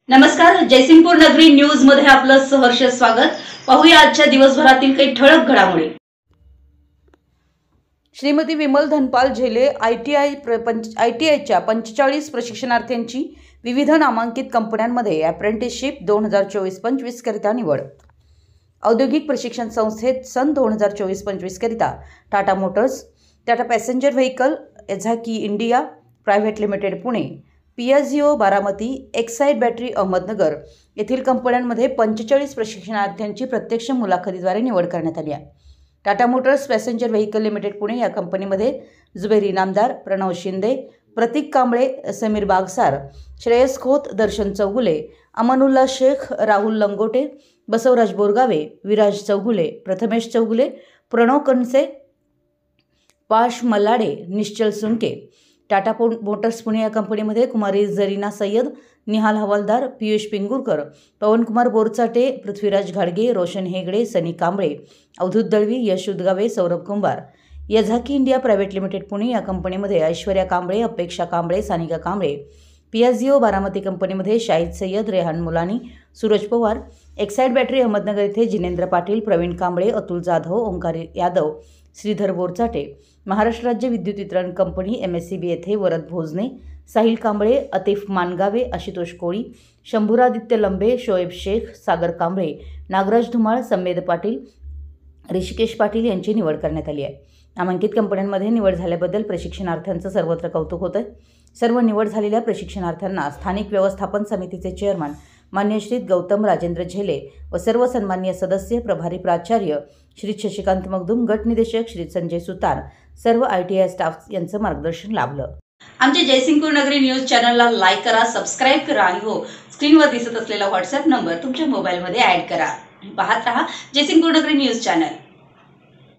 नमस्कार, जयसिंगपूर नगरी न्यूज मध्ये आपलं सहर्ष स्वागत। पाहूया आजच्या दिवसभरातील काही ठळक घडामोडी। श्रीमती विमल धनपाल झेले आयटीआयच्या 45 प्रशिक्षणार्थ्यांची विविध नामांकित कंपन्यांमध्ये अप्रेंटिसशिप 2024-25 करिता निवड। औद्योगिक प्रशिक्षण संस्थेत सन 2024-25 करिता Tata Motors, Tata passenger vehicle, एझाकी India private limited Pune, Piaggio Baramati, Exide battery Ahmednagar येथील कंपन्यांमध्ये 45 प्रशिक्षणार्थ्यांची प्रत्यक्ष मुलाखतीद्वारे निवड करण्यात आली आहे। Tata Motors passenger vehicle limited Pune या कंपनीमध्ये जुबेर इनामदार, प्रणव शिंदे, प्रतीक कांबळे, समीर बागसार, श्रेयस खोत, दर्शन चौगुले, अमनुल्ला शेख, राहुल लंगोटे, बसवराज बोरगावे, विराज चौगुले, प्रथमेश चौगुले, प्रणव कणसे, पाश मल्लाडे, निश्चल सुनके। टाटा मोटर्स पुणे या कंपनीमध्ये कुमारी जरीना सय्यद, निहाल हवालदार, पियुष पिंगुरकर, पवनकुमार बोरचाटे, पृथ्वीराज घाडगे, रोशन हेगडे, सनी कांबळे, अवधूत दळवी, यश उदगावे, सौरभ कुंभार। एझाकी इंडिया प्रायव्हेट लिमिटेड पुणे या कंपनीमध्ये ऐश्वर्या कांबळे, अपेक्षा कांबळे, सानिका कांबळे। पियाझिओ बारामती कंपनीमध्ये शाहिद सय्यद, रेहान मुलानी, सूरज पवार। एक्साइड बॅटरी अहमदनगर येथे जिनेंद्र पाटील, प्रवीण कांबळे, अतुल जाधव, ओंकार यादव, श्रीधर बोरचाटे। महाराष्ट्र राज्य विद्युत वितरण कंपनी MSCB येथे वरद भोजने, साहिल कांबळे, अतिफ मानगावे, आशुतोष कोळी, शंभूरादित्य लंबे, शोएब शेख, सागर कांबळे, नागराज धुमाळ, संवेद पाटील, ऋषिकेश पाटील यांची निवड करण्यात आली आहे। नामांकित कंपन्यांमध्ये निवड झाल्याबद्दल प्रशिक्षणार्थ्यांचं सर्वत्र कौतुक होत आहे। सर्व निवड झालेल्या प्रशिक्षणार्थ्यांना स्थानिक व्यवस्थापन समितीचे चेअरमन मान्य श्री गौतम राजेंद्र झेले व सर्व सन्माननीय सदस्य, प्रभारी प्राचार्य श्री शशिकांत मगदुम, गट निदेशक श्री संजय सुतार, सर्व ITI स्टाफ यांचं मार्गदर्शन लाभलं। आमच्या जयसिंगपूर नगरी न्यूज चॅनलला लाईक करा, सबस्क्राइब करा आणि हो, स्क्रीनवर दिसत असलेला व्हॉट्सअप नंबर तुमच्या मोबाईलमध्ये ॲड करा। पाहत रहा जयसिंगपूर नगरी न्यूज चॅनल।